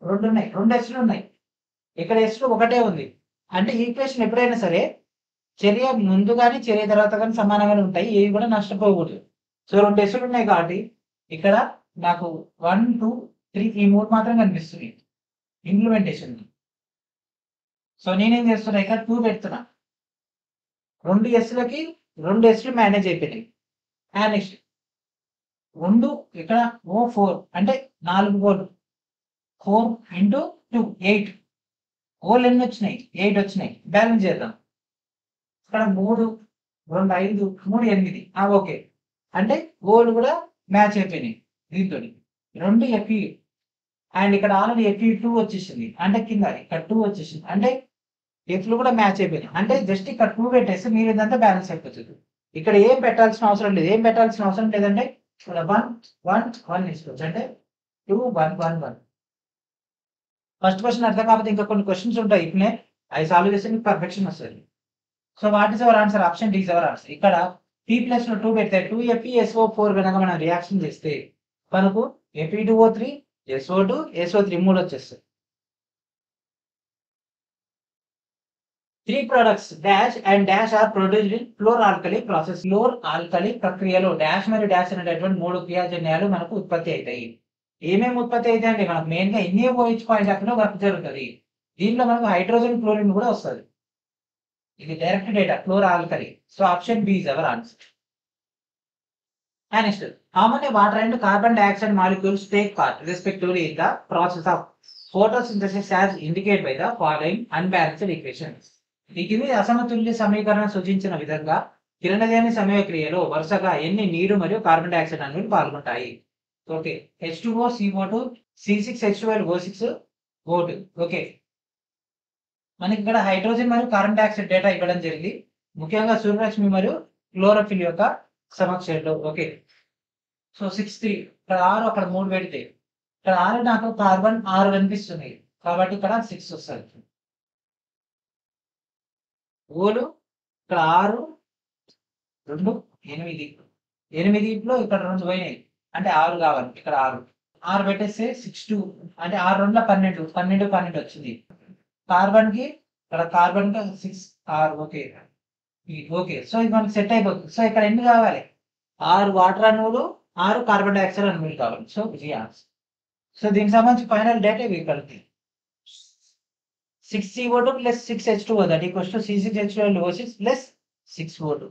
2 ఉన్నాయి, 2 Sలు ఉన్నాయి. ఇక్కడ Sలు ఒకటే ఉంది. అంటే ఈక్వేషన్ ఎప్పుడైనా సరే చర్య ముందు కానీ చర్య తర్వాత కానీ సమానంగానే ఉంటాయి, ఏవి కూడా నష్టపోకూడదు. సో 2 Sలు ఉన్నాయి కాబట్టి ఇక్కడ నాకు 1 2 3 ఈ 3 మాత్రం కనిపిస్తుంది ఇంప్లిమెంటేషన్. సో నేనేం చేస్తున్నా, ఇక్కడ 2 పెడుతున్నా. 2 Sలకి 2 Sలు మేనేజ్ అయిపోయినాయి. అండ్ నెక్స్ట్ 2 ఇక్కడ O4 అంటే 4 ఓలు, 4 × 2 8 ఓలు ఎన్ని వచ్చినాయి? 8 వచ్చినాయి. బ్యాలెన్స్ చేద్దాం. ఇక్కడ 3 2 5 3 8. ఓకే, అంటే ఓలు కూడా మ్యాచ్ అయిపోయినాయి దీంతో. 2 Fe అండ్ ఇక్కడ ఆల్రెడీ Fe2 వచ్చేసింది, అంటే కింద ఇక్కడ 2 వచ్చేసింది, అంటే Fలు కూడా మ్యాచ్ అయిపోయినాయి. అంటే జస్ట్ ఇక్కడ 2 పెట్టేస్తే మీరు ఇదంతా బ్యాలెన్స్ అయిపోతుంది. ఇక్కడ ఏం పెట్టాల్సిన అవసరం లేదు. ఏం పెట్టాల్సిన అవసరం లేదంటే ఇక్కడ 1 1 1 తీసుకోవచ్చు, అంటే 2 1 1 1. ఫస్ట్ క్వశ్చన్ అర్థం కాకపోతే ఇంకా కొన్ని క్వశ్చన్స్ ఉంటాయి, ఇట్లనే అవి సాల్వ్ చేస్తే మీకు పర్ఫెక్షన్ వస్తుంది. So what is our answer? Option D is our answer. ఇక్కడ P ప్లస్ లో 2 పెడితే 2FeSO4 కనుక మనం రియాక్షన్ చేస్తే మనకు Fe2O3 SO2 SO3 3 వచ్చేస్తాయి. 3 products dash and dash are produced in chlor-alkali process. chlor-alkali ప్రక్రియలో డాష్ మరియు డాష్ అనేటటువంటి 3 క్రియాజన్యాలు మనకు ఉత్పత్తి అవుతాయి. ఏమేమి ఉత్పత్తి అవుతాయి అంటే మనకు మెయిన్ గా NaOH పాయింట్ అక్కడ వర్క్ జరుగుతుంది. దీంట్లో మనకు హైడ్రోజన్ క్లోరిన్ కూడా వస్తుంది. ఇది direct data, chlor-alkali. So option B is our answer. And next, how many water and carbon dioxide molecules take part respectively in the process of photosynthesis as indicated by the following unbalanced equations? ఈ కింది అసమతుల్య సమీకరణం సూచించిన విధంగా కిరణజన్య సమయక్రియలో వరుసగా ఎన్ని నీరు మరియు కార్బన్ డైఆక్సైడ్ అణువులు పాల్గొంటాయి? Okay, H2O CO2 C6H12 O6 O2. Okay, మనకి ఇక్కడ హైడ్రోజన్ మరియు కార్బన్ డైఆక్సైడ్ డేటా ఇవ్వడం జరిగింది, ముఖ్యంగా సూర్యరశ్మి మరియు క్లోరోఫిల్ యొక్క సమక్షంలో. ఓకే, సో 6 3 ఇక్కడ 6 అక్కడ 3 పెడితే ఇక్కడ 6 నాకు కార్బన్ 6 కనిపిస్తుంది కాబట్టి ఇక్కడ 6 వస్తుంది. ఓలు ఇక్కడ 6 2 8 8లో ఇక్కడ 2 పోయినాయి, అంటే 6 కావాలి. ఇక్కడ 6 పెట్టేస్తే 6 2 అంటే 6 2 12 12 12 వచ్చింది. కార్బన్ కి ఇక్కడ కార్బన్ కి 6 6. ఓకే ఓకే, సో ఇది మనకి సెట్ అయిపోతుంది. సో ఇక్కడ ఎన్ని కావాలి? 6 వాటర్ అణువులు 6 కార్బన్ డైఆక్సైడ్ అణువులు కావాలి. సో ఇది ఆన్సర్. సో దీనికి సంబంధించి ఫైనల్ డేటా ఇవి కలిపి 6 CO2 plus 6 H2O, that equals to C6H12 O6 plus 6 O2.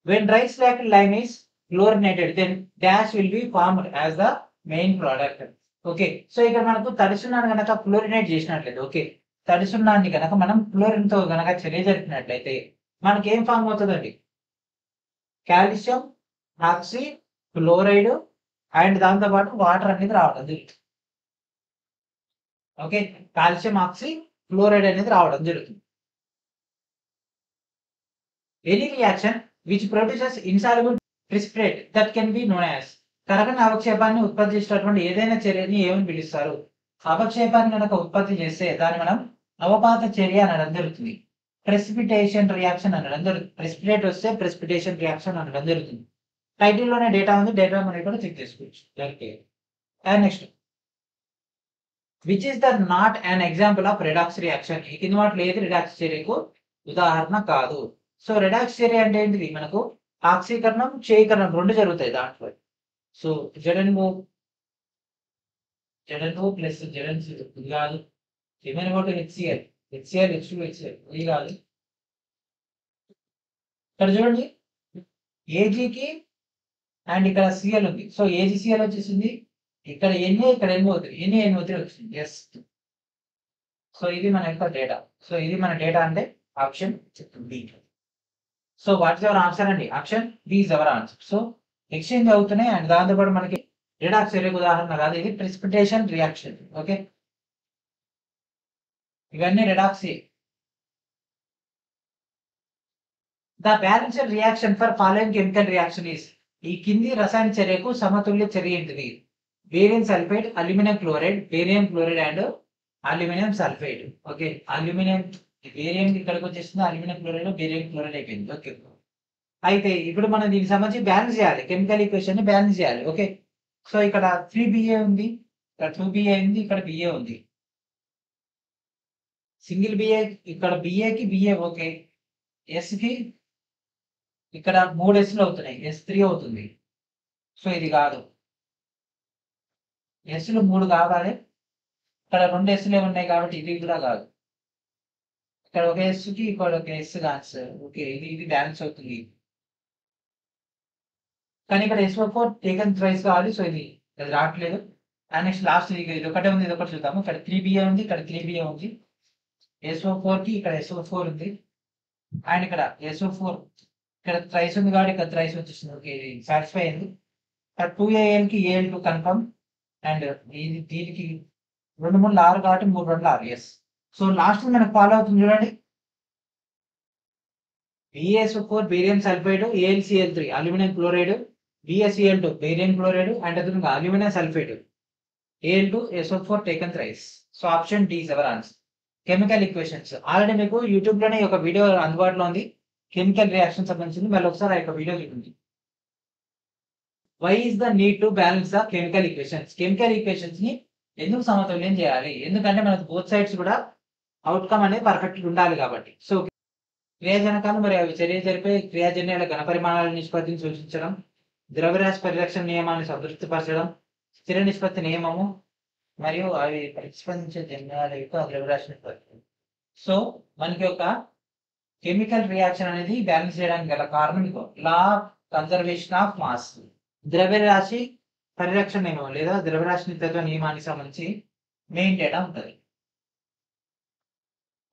When dry slacked lime is chlorinated, then dash will be formed as the main product. Okay, so ఇక్కడ మనకు తడిసున్నాను కనుక chlorinate చేసినట్లయితే, okay, తడిసున్నాన్ని కనుక మనం chlorine తో కనుక చర్య జరిపినట్లయితే మనకి ఏం ఫామ్ అవుతుందండి? కాల్షియం ఆక్సీ క్లోరైడ్ అండ్ దాంతో పాటు వాటర్ అనేది రావడం. ఓకే, కాల్షియం ఆక్సీ క్లోరైడ్ అనేది రావడం జరుగుతుంది. Any reaction which produces insoluble precipitate that can be known as, కరగని అవక్షేపాన్ని ఉత్పత్తి చేసేటటువంటి ఏదైనా చర్యని ఏమని పిలుస్తారు? అవక్షేపాన్ని కనుక ఉత్పత్తి చేస్తే దాన్ని మనం అవపాత చర్య అనడం జరుగుతుంది. ప్రెసిపిటేషన్ రియాక్షన్ అనడం జరుగుతుంది. ప్రెసిపిటేట్ వస్తే ప్రెసిపిటేషన్ రియాక్షన్ అనడం జరుగుతుంది. టైటిల్ లోనే డేటా ఉంది, డేటా మనం కూడా చెక్ చేసుకోవచ్చు. And next, which is the not an example of redox reaction? ఈ కింద వాటిలో ఏది రిడాక్స్ చర్యకు ఉదాహరణ కాదు. సో రెడాక్స్ చర్య అంటే ఏంటిది? మనకు ఆక్సీకరణం క్షయీకరణం రెండు జరుగుతాయి దాంట్లో. సో జెడెన్ఓ ప్లస్ జెడెన్సి ఇది కాదు. ఏమైనా ఒకటి హెచ్సిఎల్ హెచ్2 హెచ్సిఎల్ ఇది కాదు. ఇక్కడ చూడండి, ఏజీకి అండ్ ఇక్కడ సిఎల్ ఉంది. సో ఏజీసీఎల్ వచ్చేసింది, ఇక్కడ ఎన్ఏ ఇక్కడ ఎన్ఓ3 ఎన్ఏ వచ్చింది. ఎస్. సో ఇది మన యొక్క డేటా. సో ఇది మన డేటా అంటే option B. So what is our answer అండి? Option B is our answer. So exchange అవుతున్నాయి అండ్ దాంతోపాటు మనకి రిడాక్స్ చర్యకు ఉదాహరణ కాదు, ఇది ప్రెసిపిటేషన్ రియాక్షన్. ఓకే, ఇవన్నీ redox. The balanced reaction for following chemical reaction is, ఈ కింది రసాయన చర్యకు సమతుల్య చర్య ఏంటిది? Barium sulphide, aluminium chloride, barium chloride and aluminium sulphide. Okay, aluminium barium ఇక్కడికి వచ్చేసింది, అల్యూమినియం క్లోరైడ్ బేరియం క్లోరైడ్ అయిపోయింది. ఓకే, అయితే ఇప్పుడు మనం దీనికి సంబంధించి బ్యాలెన్స్ చేయాలి, కెమికల్ ఈక్వేషన్ ని బ్యాలెన్స్ చేయాలి. ఓకే, సో ఇక్కడ 3BA ఉంది, ఇక్కడ 2BA ఉంది, ఇక్కడ BA ఉంది. సింగిల్ BA, ఇక్కడ BAకి BA ఓకే, ఎస్కి ఇక్కడ 3 Sలు అవుతున్నాయి, S3 అవుతుంది. సో ఇది కాదు, Sలు 3 కావాలి, ఇక్కడ 2 Sలే ఉన్నాయి కాబట్టి ఇది కూడా కాదు. ఇక్కడ ఒక Sకి ఇక్కడ ఒక S కాదు సార్. ఓకే, ఇది బ్యాలెన్స్ అవుతుంది. కానీ ఇక్కడ SO4 టేకన్ థ్రైస్ కావాలి. సో ఇది రావట్లేదు. అండ్ నెక్స్ట్ లాస్ట్ ఇది ఒకటే ఉంది, ఇది ఒకటి చూద్దాము. ఇక్కడ 3BA ఉంది, ఇక్కడ 3BA ఉంది. SO4కి ఇక్కడ SO4 ఉంది అండ్ ఇక్కడ SO4 ఇక్కడ థ్రైస్ ఉంది కాబట్టి ఇక్కడ థ్రైస్ వచ్చేసింది. ఓకే, ఇది సాటిస్ఫై అయింది. ఇక్కడ 2ALకి AL2 కన్ఫర్మ్ అండ్ ఇది దీనికి 2 3 6 కాబట్టి 3 2 6. ఎస్. సో లాస్ట్ మనకు ఫాలో అవుతుంది చూడండి, BaSO4 barium sulphide, AlCl3 aluminium chloride, BaCl2 barium chloride and అదేవిధంగా aluminium sulphide, Al2 SO4 taken thrice. So option D is our answer. Chemical equations already మీకు YouTube లోనే ఒక వీడియో అందుబాటులో ఉంది, chemical reaction సంబంధించింది. మళ్ళీ ఒకసారి ఆ యొక్క వీడియో చూడండి. Why is the need to balance the chemical equations? Chemical equations ని ఎందుకు సమతుల్యం చేయాలి? ఎందుకంటే మనకు బోత్ సైడ్స్ కూడా అవుట్కమ్ అనేది పర్ఫెక్ట్ ఉండాలి కాబట్టి. సో క్రియాజనకాలు మరి అవి చర్య జరిపే క్రియాజన్యాల ఘనపరిమాణాల నిష్పత్తిని సూచించడం, ద్రవ్యరాశి పరిరక్షణ నియమాన్ని సంతృప్తిపరచడం, స్థిర నిష్పత్తి నియమము మరియు అవి ప్రతిస్పందించే జన్యాల యొక్క ద్రవ్యరాశి నిష్పత్తి. సో మనకి ఒక కెమికల్ రియాక్షన్ అనేది బ్యాలెన్స్ చేయడానికి గల కారణం ఇదో లా కన్జర్వేషన్ ఆఫ్ మాస్, ద్రవ్యరాశి పరిరక్షణ నియమం లేదా ద్రవ్యరాశి నిత్యత్వ నియమానికి సంబంధించి మెయిన్ డేటా ఉంటుంది.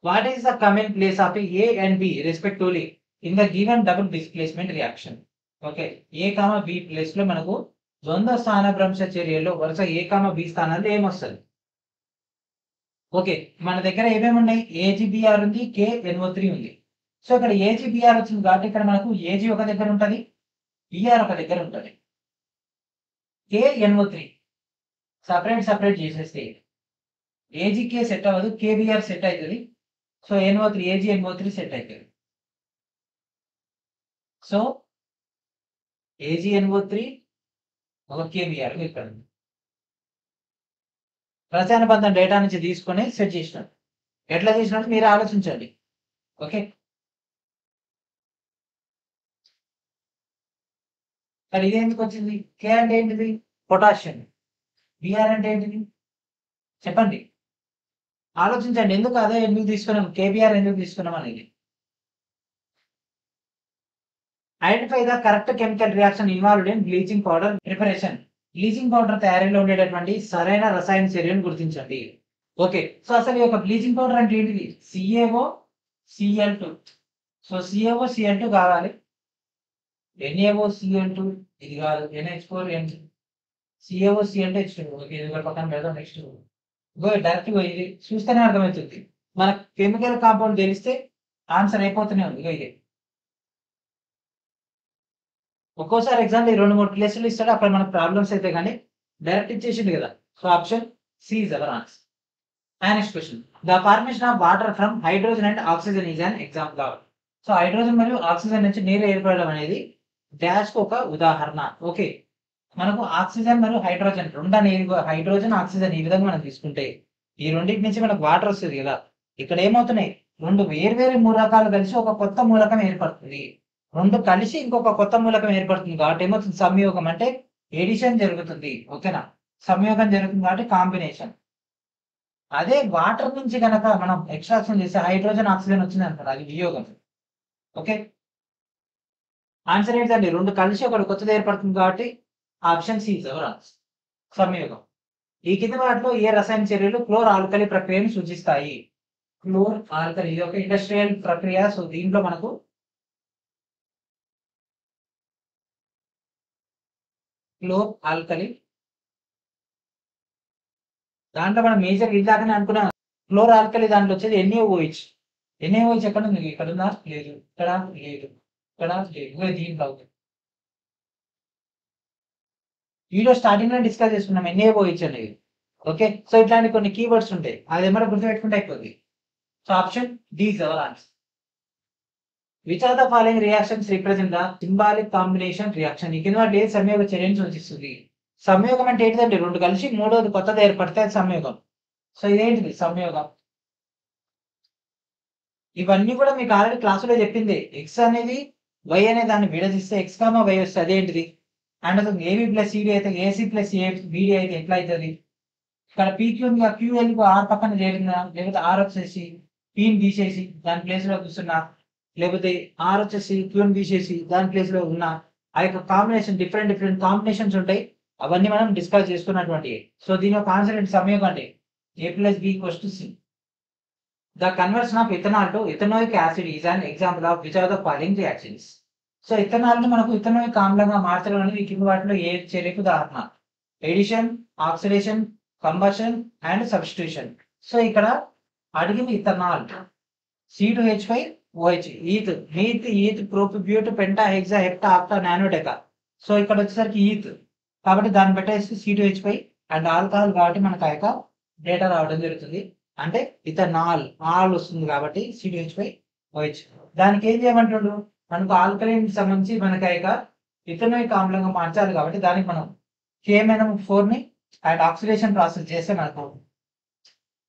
What is the comment place of A and B respectively in the given double displacement reaction? Okay, A, B place లో మనకు ద్వంద్వ స్థానభ్రంశ చర్యలో వరుస A, B స్థానాల్లో ఏమొస్తుంది? ఓకే, మన దగ్గర ఏమేమి ఉన్నాయి? AgBr ఉంది, KNO3 ఉంది. సో ఇక్కడ AgBr వచ్చింది కాబట్టి ఇక్కడ మనకు Ag ఒక దగ్గర ఉంటుంది, Br ఒక దగ్గర ఉంటుంది. KNO3 సపరేట్ చేసేస్తే AgK సెట్ అవ్వదు, KBr సెట్ అవుతుంది. సో AgNO3 సెట్ అవుతుంది. సో AgNO3 ఒక KBr ఇక్కడ రసాయన బంధం డేటా నుంచి తీసుకొని సెట్ చేసినాడు. ఎట్లా చేసినట్టు మీరు ఆలోచించండి. ఓకే, మరి ఇది ఎందుకు వచ్చింది? K అంటే ఏంటిది? పొటాషియం. Br అంటే ఏంటిది చెప్పండి, ఆలోచించండి. ఎందుకు అదే ఎందుకు తీసుకున్నాం, KBr ఎందుకు తీసుకున్నాం అనేది. Identify the correct chemical reaction involved in bleaching powder preparation. Bleaching powder తయారీలో ఉండేటటువంటి సరైన రసాయన చర్యను గుర్తించండి. ఓకే, సో అసలు ఈ యొక్క బ్లీచింగ్ పౌడర్ అంటే ఏంటిది? CaOCl2. సో CaOCl2 కావాలి, NaOCl2 ఇది కాదు, NH4N CaOCl2 H2. ఓకే, ఇది ఒక పక్కన పెడదాం. నెక్స్ట్ డైరెక్ట్ ఇది చూస్తేనే అర్థమవుతుంది. మనకు కెమికల్ కాంపౌండ్ తెలిస్తే ఆన్సర్ అయిపోతూనే ఉంది. ఇది ఒక్కోసారి ఎగ్జామ్ 2-3 ప్లేసులు ఇస్తాడు, అక్కడ మనకు ప్రాబ్లమ్స్ అయితే కానీ డైరెక్ట్ ఇచ్చేసింది కదా. So option C is our answer. Next question, the formation of water from hydrogen and oxygen is an example of. So hydrogen మరియు ఆక్సిజన్ నుంచి నీరు ఏర్పడడం అనేది డాష్ కు ఒక ఉదాహరణ. ఓకే, మనకు ఆక్సిజన్ మరియు హైడ్రోజన్ రెండు అనేది, హైడ్రోజన్ ఆక్సిజన్ ఈ విధంగా మనం తీసుకుంటే ఈ రెండింటి నుంచి మనకు వాటర్ వస్తుంది కదా. ఇక్కడ ఏమవుతున్నాయి, రెండు వేర్వేరు మూలకాలు కలిసి ఒక కొత్త మూలకం ఏర్పడుతుంది. రెండు కలిసి ఇంకొక కొత్త మూలకం ఏర్పడుతుంది కాబట్టి ఏమవుతుంది, సంయోగం అంటే ఎడిషన్ జరుగుతుంది. ఓకేనా, సంయోగం జరుగుతుంది కాబట్టి కాంబినేషన్. అదే వాటర్ నుంచి కనుక మనం ఎక్స్ట్రాక్షన్ చేస్తే హైడ్రోజన్ ఆక్సిజన్ వచ్చింది అనుకోండి, అది వియోగం. ఓకే, ఆన్సర్ ఏంటండి, రెండు కలిసి ఒకటి కొత్తది ఏర్పడుతుంది కాబట్టి option C is our answer, సంయోగం. ఈ కింది వాటిలో ఏ రసాయన చర్యలు క్లోర్ ఆల్కలి ప్రక్రియను సూచిస్తాయి? క్లోర్ ఆల్కలి ఇది ఒక ఇండస్ట్రియల్ ప్రక్రియ. సో దీంట్లో మనకు క్లోర్ ఆల్కలి, దాంట్లో మనం మేజర్ ఇలాగనే అనుకున్నాం. క్లోర్ ఆల్కలి దాంట్లో వచ్చేది NaOH. NaOH ఎక్కడ ఉంది, ఇక్కడ ఉందా, లేదు, ఇక్కడ లేదు, ఇక్కడ లేదు, దీంట్లో అవుతుంది. వీడియో స్టార్టింగ్ లో డిస్కస్ చేసుకున్నాం NaOH అనేది. ఓకే, సో ఇట్లాంటి కొన్ని కీవర్డ్స్ ఉంటాయి, అది ఏమైనా గుర్తుపెట్టుకుంటే అయిపోతుంది. So option D is our answer. Which are the following reactions represent the symbolic combination reaction? ఈ కింద వాటి సంయోగ చర్యను సూచిస్తుంది. సంయోగం అంటే ఏంటిదంటే రెండు కలిసి మూడోది కొత్తది ఏర్పడితే అది సంయోగం. సో ఇదేంటిది సంయోగం. ఇవన్నీ కూడా మీకు ఆల్రెడీ క్లాసులో చెప్పింది. ఎక్స్ అనేది వై అనే దాన్ని విడదీస్తే ఎక్స్ కామా వై వస్తే అదేంటిది, అండ్ అది ఏబి ప్లస్ సిడి అయితే ఏసీ ప్లస్ బిడి అయితే ఎట్లా అవుతుంది? ఇక్కడ పీక్యూ క్యూ వెళ్ళి ఆర్ పక్కన చేరిందా, లేకపోతే ఆర్ వచ్చేసి పీని తీసేసి దాని ప్లేస్ లో కూర్చున్నా, లేకపోతే ఆర్ వచ్చేసి క్యూని తీసేసి దాని ప్లేస్ లో ఉన్నా, ఆ యొక్క కాంబినేషన్ డిఫరెంట్ డిఫరెంట్ కాంబినేషన్స్ ఉంటాయి. అవన్నీ మనం డిస్కస్ చేసుకున్నటువంటి. సో దీని యొక్క ఆన్సర్ ఏంటి, సంయోగం అంటే A plus B equals to C. The conversion of ethanol to ethanoic acid is an example of which are the following reactions? So ethanol ని మనకు ఇథనోయిక్ ఆమ్లంగా మార్చడం అనేది కింద వాటిలో ఏ చర్యకు ఉదాహరణ? Addition, oxidation, combustion and substitution. So ఇక్కడ అడిగింది ethanol, C2H5OH, eth, meth, eth, prop but, penta, hexa, hepta, octa, nona deca. So ఇక్కడ వచ్చేసరికి ఈత్ కాబట్టి దాన్ని పెట్టేసి C2H5 అండ్ ఆల్కహాల్ కాబట్టి మనకు ఆ యొక్క డేటా రావడం జరుగుతుంది. అంటే ఇథనాల్ ఆల్ వస్తుంది కాబట్టి C2H5OH. దానికి ఏం చేయమంటుండు, మనకు ఆల్కలైన్ సంబంధించి మనకు ఆ యొక్క ఇథనోయిక్ ఆమ్లంగా మార్చాలి కాబట్టి దానికి మనం KMnO4 ని అండ్ ఆక్సిడేషన్ ప్రాసెస్ చేస్తే మనకు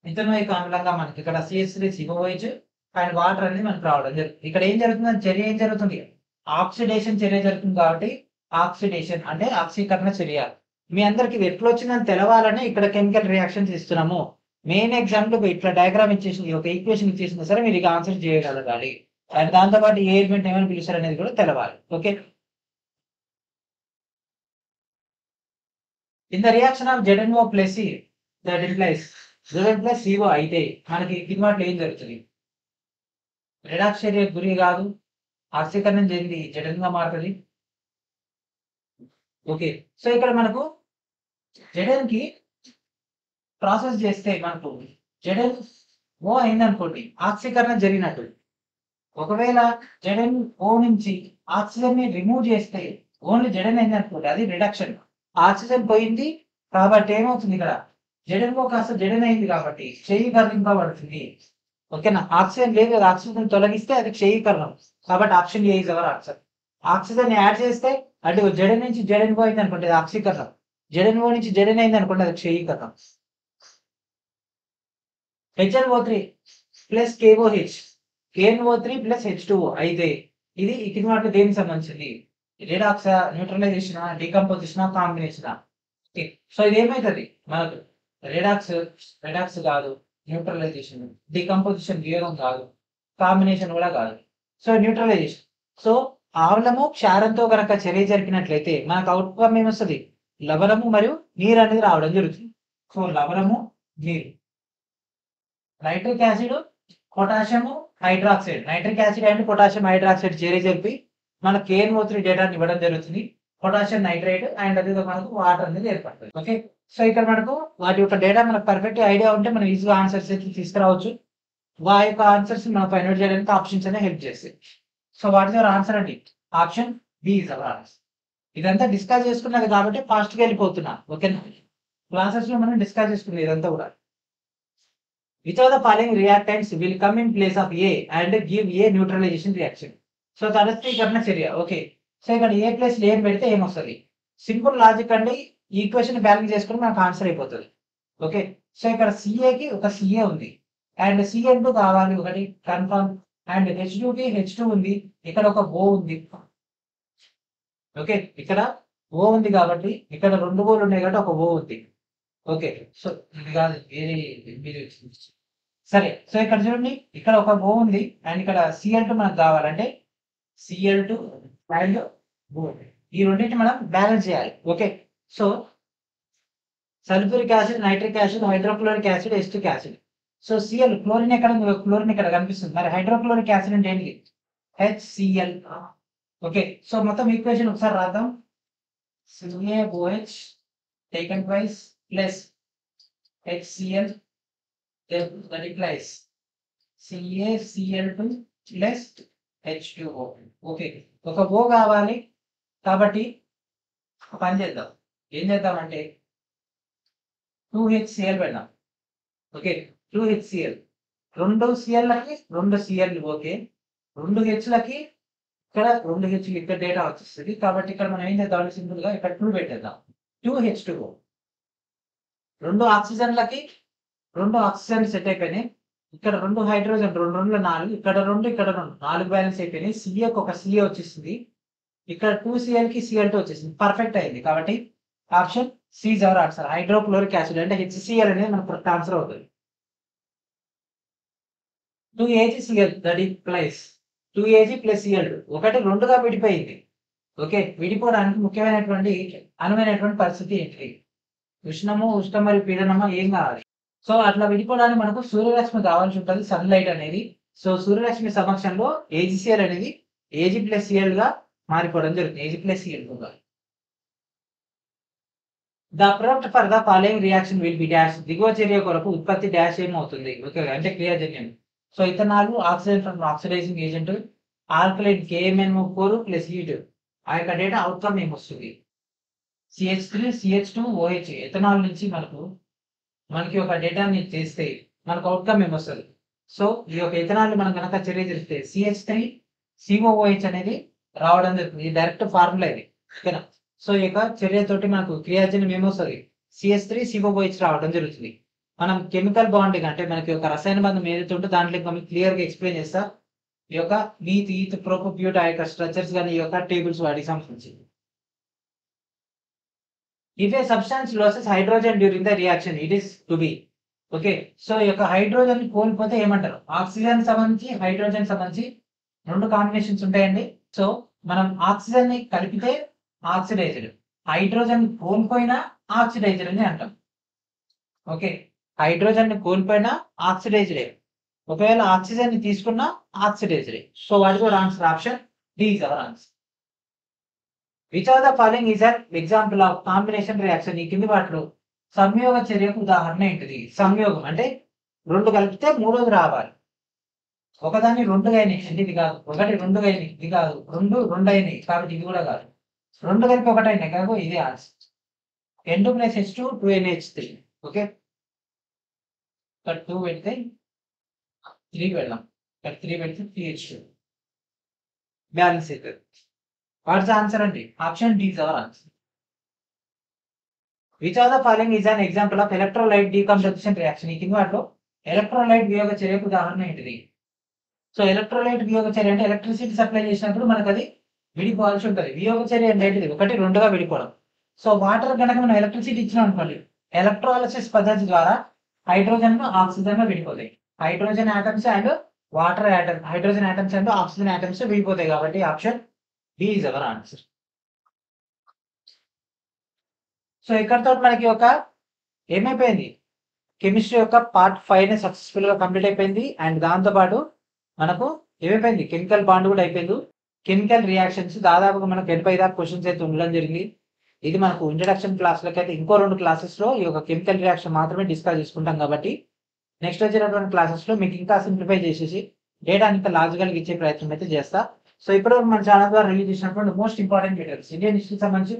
ఇథనోయిక్ ఆమ్లంగా మనకి ఇక్కడ CH3COOH అండ్ వాటర్ అనేది మనకు రావడం జరుగుతుంది. ఇక్కడ ఏం జరుగుతుంది, చర్య ఏం జరుగుతుంది, ఆక్సిడేషన్ చర్య జరుగుతుంది కాబట్టి ఆక్సిడేషన్ అంటే ఆక్సీకరణ చర్య. మీ అందరికి ఇది ఎట్లా వచ్చిందని తెలవాలని ఇక్కడ కెమికల్ రియాక్షన్స్ ఇస్తున్నాము. మెయిన్ ఎగ్జాంపుల్ ఇట్లా డయాగ్రామ్ ఇచ్చేసింది, ఒక ఈక్వేషన్ ఇచ్చేసింది సరే మీరు ఇక ఆన్సర్ చేయగలగాలి. అండ్ దాంతోపాటు ఏ ఎలిమెంట్ ఏమైనా పిలుస్తారు అనేది కూడా తెలవాలి. Okay, in the reaction of ZnO plus C that implies Zn plus CO అయితే మనకి కింద వాటిలో ఏం జరుగుతుంది, రిడాక్స్ చర్యకు గురి కాదు, ఆక్సీకరణం చెంది జడన్ గా మారుతుంది. ఓకే, సో ఇక్కడ మనకు జడన్ కి ప్రాసెస్ చేస్తే మనకు జడన్ ఓ అయింది అనుకోండి, ఆక్సీకరణం జరిగినట్టు. ఒకవేళ జడన్ ఓ నుంచి ఆక్సిజన్ ని రిమూవ్ చేస్తే ఓన్లీ జడన్ అయింది అనుకోండి, అది రిడక్షన్. ఆక్సిజన్ పోయింది కాబట్టి ఏమవుతుంది, ఇక్కడ జడన్ ఓ కాస్త జడన్ అయింది కాబట్టి క్షయీకరింపబడుతుంది. ఓకేనా, ఆక్సిజన్ లేదు, ఆక్సిజన్ తొలగిస్తే అది క్షయీకరణం కాబట్టి option A is our answer. Oxygen add చేస్తే అటు జడన్ నుంచి జడన్ ఓ అయింది అనుకోండి, అది ఆక్సీకరణం. జడన్ ఓ నుంచి జడన్ అయింది అనుకోండి, అది క్షయీకరణం. HNO3 plus KOH, KNO3 plus H2O అయితే ఇది కింద వాటిలో దేనికి సంబంధించింది, రిడాక్సా, neutralisation, decomposition, combination. Okay, so ఇది ఏమవుతుంది మనకు రిడాక్స్ కాదు, న్యూట్రలైజేషన్, డీకంపోజిషన్ వియోగం కాదు, కాంబినేషన్ కూడా కాదు. So neutralisation. సో ఆమ్లము క్షారంతో కనుక చర్య జరిపినట్లయితే మనకు అవుట్కమ్ ఏమొస్తుంది, లవణము మరియు నీరు అనేది రావడం జరుగుతుంది. సో లవణము, నీరు. Nitric acid, potassium hydroxide, nitric acid and potassium hydroxide చర్య జరిపి మన KNO3 డేటాని ఇవ్వడం జరుగుతుంది. పొటాషియం నైట్రైడ్ అండ్ అదే మనకు వాటర్ అనేది ఏర్పడుతుంది. ఓకే, సో ఇక్కడ మనకు వాటి యొక్క డేటా మనకు పర్ఫెక్ట్ ఐడియా ఉంటే మనం ఈజీగా ఆన్సర్స్ అయితే తీసుకురావచ్చు. ఆ యొక్క ఆన్సర్స్ మనం ఫైండ్ అవుట్ చేయడానికి ఆప్షన్స్ అనేవి హెల్ప్ చేస్తాయి. So what is your answer అండి? Option B is our answer. ఇదంతా డిస్కస్ చేసుకున్నది కాబట్టి ఫాస్ట్ గా వెళ్ళిపోతున్నా. ఓకేనా? క్లాసెస్ లో మనం డిస్కస్ చేసుకున్నది ఇదంతా కూడా. Which of the following reactants will come in place of A and give a neutralisation reaction? So తటస్థీకరణ చర్య. ఓకే. సో ఇక్కడ ఏ ప్లేస్ ఏం పెడితే ఏమొస్తుంది? సింపుల్ లాజిక్ అండి. ఈక్వేషన్ బ్యాలెన్స్ చేసుకుని మనకు ఆన్సర్ అయిపోతుంది. ఓకే. సో ఇక్కడ సిఏకి ఒక సిఏ ఉంది అండ్ సిఎన్2 కావాలి ఒకటి కన్ఫర్మ్ అండ్ హెచ్2కి హెచ్2 ఉంది. ఇక్కడ ఒక ఓ ఉంది. ఓకే. ఇక్కడ ఓ ఉంది కాబట్టి ఇక్కడ 2 ఓలు ఉన్నాయి కాబట్టి ఒక ఓ ఉంది. ఓకే. సో ఇది కాదు వేరే మీరు సరే. సో ఇక్కడ చూడండి ఇక్కడ ఒక ఓ ఉంది అండ్ ఇక్కడ సిఎల్2 మనకు కావాలంటే సిఎల్2 అండ్ ఓ ఈ రెండింటిని మనం బ్యాలెన్స్ చేయాలి. Okay. So sulphuric acid, nitric acid, hydrochloric acid, acetic acid. So CL chlorine ఎక్కడ ఉంది? క్లోరిన్ ఇక్కడ కనిపిస్తుంది. మరి హైడ్రోక్లోరిక్ యాసిడ్ అంటే ఏంటి? హెచ్సిఎల్. ఓకే. సో మొత్తం ఈక్వేషన్ ఒకసారి రాద్దాం. CaOH taken twice plus HCl that implies CaCl2 plus H2O. Okay. ఒక ఓ కావాలి కాబట్టి పని చేద్దాం. ఏం చేద్దామంటే 2HCl పెడదాం. ఓకే. 2HCl 2 సిఎల్లకి 2 CL. ఓకే. 2 హెచ్లకి ఇక్కడ 2 హెచ్ ఇక్కడ డేటా వచ్చేస్తుంది కాబట్టి ఇక్కడ మనం ఏం చేద్దాం? సింపుల్ గా ఇక్కడ 2 పెట్టేద్దాం. 2H2O 2 ఆక్సిజన్లకి 2 ఆక్సిజన్ సెట్ అయిపోయినాయి. ఇక్కడ 2 హైడ్రోజన్ 2 2 4 ఇక్కడ 2 ఇక్కడ 2 4 బ్యాలెన్స్ అయిపోయినాయి. సిఏకి ఒక సిఏ వచ్చేసింది. ఇక్కడ 2Cl కి Cl2 వచ్చేసింది. పర్ఫెక్ట్ అయింది కాబట్టి option C is our answer. Hydrochloric acid అంటే HCl అనేది మనకు కరెక్ట్ ఆన్సర్ అవుతుంది. 2AgCl that implies 2Ag plus Cl2 ఒకటి 2గా విడిపోయింది. ఓకే. విడిపోవడానికి ముఖ్యమైనటువంటి అనువైనటువంటి పరిస్థితి ఏంటి? ఉష్ణము, ఉష్ణ మరియు పీడనము ఏం కావాలి? సో అట్లా విడిపోవడానికి మనకు సూర్యరశ్మి కావాల్సి ఉంటుంది, సన్లైట్ అనేది. సో సూర్యరశ్మి సమక్షంలో AgCl అనేది Ag ప్లస్ Cl గా మారిపోవడం జరుగుతుంది. Ag plus Cl2 the product for the following reaction will be dash. దిగువ చర్య కొరకు ఉత్పత్తి డాష్ ఏమవుతుంది? ఓకే. అంటే క్రియాజన్యం. So ethanol oxygen from oxidising agent, alkaline KMnO4 plus heat. ఆ యొక్క డేటా అవుట్కమ్ ఏమొస్తుంది? CH3 CH2 OH. ఎథనాల్ నుంచి మనకి ఒక డేటాని చేస్తే మనకు అవుట్కమ్ ఏమొస్తుంది? సో ఈ యొక్క ఎథనాల్ మనం కనుక చర్య చేస్తే CH3 COOH అనేది రావడం జరుగుతుంది. ఈ డైరెక్ట్ ఫార్ములా ఇది. ఓకేనా? సో ఈ యొక్క చర్యతోటి మనకు క్రియాజన్యం ఏమొస్తుంది? CH3 COOH రావడం జరుగుతుంది. మనం కెమికల్ బాండింగ్ అంటే మనకి ఒక రసాయన బంధం ఏదైతే ఉంటుందో దాంట్లో మనం క్లియర్ గా ఎక్స్ప్లెయిన్ చేస్తా. ఈ యొక్క మీత్ ఈత్ ప్రోపోబ్యూట్ ఆ యొక్క స్ట్రక్చర్స్ కానీ ఈ యొక్క టేబుల్స్ వాటికి సంబంధించి. If A substance losses hydrogen during the reaction it is to be. Okay. So ఈ యొక్క హైడ్రోజన్ కోల్పోతే ఏమంటారు? ఆక్సిజన్ సంబంధించి హైడ్రోజన్ సంబంధించి 2 కాంబినేషన్స్ ఉంటాయండి. సో మనం ఆక్సిజన్ ని కలిపితే ఆక్సిడైజ్డ్, హైడ్రోజన్ కోల్పోయినా ఆక్సిడైజ్డ్ అని అంటాం. ఓకే. హైడ్రోజన్ ని కోల్పోయినా ఆక్సిడైజ్డ్, ఒకవేళ ఆక్సిజన్ ని తీసుకున్నా oxidised. So what is answer? Option D is our answer. Which of the following is an example of combination reaction? ఈ కింది వాటిలో సంయోగ చర్యకు ఉదాహరణ ఏంటిది? సంయోగం అంటే 2 కలిపితే 3ది రావాలి. ఒకదాన్ని 2గా అయినాయి అంటే ఇది కాదు. ఒకటి 2గా అయినాయి ఇది కాదు. 2 2 అయినాయి కాబట్టి ఇది కూడా కాదు. 2 కలిపి 1 అయినాయి కాబట్టి ఇది answer. N2 + H2 2NH3. Okay. ఇక్కడ 2 పెడితే 3 పెడదాం. ఇక్కడ 3 పెడితే 3H2 బ్యాలెన్స్ అవుతుంది. వాట్స్ ఆన్సర్ అండి? Option D is our answer. Which of the following is an example of electrolyte decomposition reaction? ఈ కింద వాటిలో ఎలక్ట్రోలైట్ వియోగ చర్యకు ఉదాహరణ ఏంటిది? సో ఎలక్ట్రోలైట్ వియోగ చర్య అంటే ఎలక్ట్రిసిటీ సప్లై చేసినప్పుడు మనకు అది విడిపోవాల్సి ఉంటుంది. వియోగ చర్య అంటే ఏంటిది? ఒకటి 2గా విడిపోవడం. సో వాటర్ కనుక మనం ఎలక్ట్రిసిటీ ఇచ్చినాం అనుకోండి, ఎలక్ట్రాలిసిస్ పద్ధతి ద్వారా హైడ్రోజన్ ఆక్సిజన్ గా విడిపోతాయి. Hydrogen atoms and water atom, hydrogen atoms and oxygen atoms విడిపోతాయి కాబట్టి option D is our answer. So ఇక్కడతో మనకి ఒక ఏమైపోయింది? కెమిస్ట్రీ యొక్క పార్ట్ 5 సక్సెస్ఫుల్ గా కంప్లీట్ అయిపోయింది. అండ్ దాంతో పాటు మనకు ఏమైపోయింది? కెమికల్ బాండ్ కూడా అయిపోయింది. కెమికల్ రియాక్షన్స్ దాదాపుగా మనకు 85 దాకా క్వశ్చన్స్ అయితే ఉండడం జరిగింది. ఇది మనకు ఇంట్రడక్షన్ క్లాస్లకి అయితే ఇంకో 2 క్లాసెస్ లో ఈ యొక్క కెమికల్ రియాక్షన్ మాత్రమే డిస్కస్ చేసుకుంటాం కాబట్టి నెక్స్ట్ వచ్చినటువంటి క్లాసెస్లో మీకు ఇంకా సింప్లిఫై చేసేసి డేటా ఇంకా లాజికల్గా ఇచ్చే ప్రయత్నం అయితే చేస్తా. సో ఇప్పటివరకు మన ఛానల్ ద్వారా రిలీజ్ చేసినటువంటి మోస్ట్ ఇంపార్టెంట్ వీడియోస్ ఇండియన్ హిస్టరీకి సంబంధించి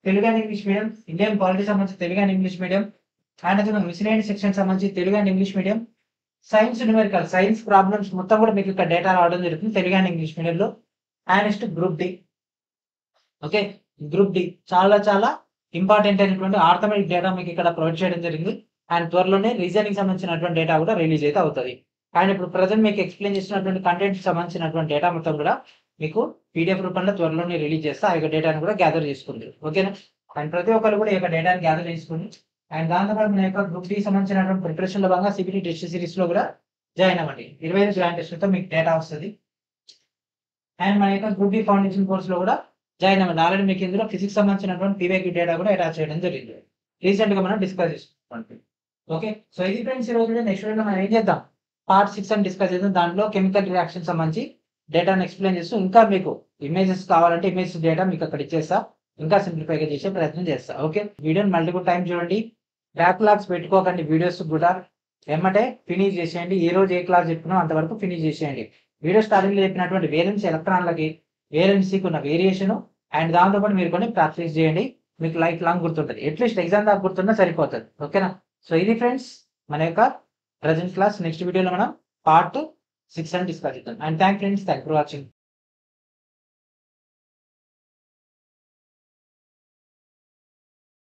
Telugu and English medium, Indian polity సంబంధించి Telugu and English medium, and missionary section సంబంధించి Telugu and English medium, science numerical science problems మొత్తం కూడా మీకు ఇక్కడ డేటా రావడం జరుగుతుంది తెలుగు అండ్ ఇంగ్లీష్ మీడియంలో. And next group D. Okay, group D చాలా చాలా ఇంపార్టెంట్ అయినటువంటి ఆర్థమెటిక్ డేటా మీకు ఇక్కడ ప్రొవైడ్ చేయడం జరిగింది. అండ్ త్వరలోనే రీజనింగ్ సంబంధించినటువంటి డేటా కూడా రిలీజ్ అయితే అవుతుంది. అండ్ ఇప్పుడు ప్రజెంట్ మీకు ఎక్స్ప్లెయిన్ చేసినటువంటి కంటెంట్ సంబంధించినటువంటి డేటా మొత్తం కూడా మీకు పీడిఎఫ్ రూపంలో త్వరలోనే రిలీజ్ చేస్తా. ఆ యొక్క డేటాను కూడా గ్యాదర్ చేసుకుంది. ఓకేనా? అండ్ ప్రతి ఒక్కరు కూడా ఈ యొక్క డేటాను గ్యాదర్ చేసుకుని అండ్ దాంతోపాటు మన యొక్క గ్రూప్ డి సంబంధించినటువంటి ప్రిపరేషన్ లో భాగంగా సిబిటి టెస్ట్ సిరీస్ లో కూడా జాయిన్ అవ్వండి. 25 జాయిన్ టెస్ట్లతో మీకు డేటా వస్తుంది. అండ్ మన యొక్క గ్రూప్ డి ఫౌండేషన్ కోర్స్ లో కూడా జాయిన్ అవ్వండి. ఆల్రెడీ మీకు ఇందులో ఫిజిక్స్ సంబంధించినటువంటి పీవైక్యూ డేటా కూడా అటాచ్ చేయడం జరిగింది. రీసెంట్ గా మనం డిస్కస్ చేసుకుంటాం. ఓకే, సో ఇది ఫ్రెండ్స్ ఈ రోజు నెక్స్ట్ వీడియో మనం ఏం చేద్దాం, పార్ట్ 6 అని డిస్కస్ చేద్దాం. దాంట్లో కెమికల్ రియాక్షన్ సంబంధించి డేటాను ఎక్స్ప్లెయిన్ చేస్తూ ఇంకా మీకు ఇమేజెస్ కావాలంటే ఇమేజ్ డేటా మీకు అక్కడ ఇచ్చేస్తా, ఇంకా సింప్లిఫైగా చేసే ప్రయత్నం చేస్తా. ఓకే, వీడియోని మల్టిపుల్ టైం చూడండి, బ్యాక్లాగ్స్ పెట్టుకోకండి. వీడియోస్ కూడా ఏమంటే ఫినిష్ చేసేయండి. ఏ రోజు ఏ క్లాస్ చెప్తున్నాం అంతవరకు ఫినిష్ చేసేయండి. వీడియో స్టార్టింగ్ లో చెప్పినటువంటి వేలెన్స్ ఎలక్ట్రాన్లకి వేలెన్సీకి ఉన్న వేరియేషన్ అండ్ దాంతోపాటు మీరు కొన్ని ప్రాక్టీస్ చేయండి. మీకు లైఫ్ లాంగ్ గుర్తుంటుంది. అట్లీస్ట్ ఎగ్జామ్ దాకా గుర్తున్నా సరిపోతుంది. ఓకేనా? సో ఇది ఫ్రెండ్స్ మన యొక్క ప్రజెంట్ క్లాస్. నెక్స్ట్ వీడియోలో మనం పార్ట్ 6 అని డిస్కస్ చేద్దాం. And thank friends, thank for watching.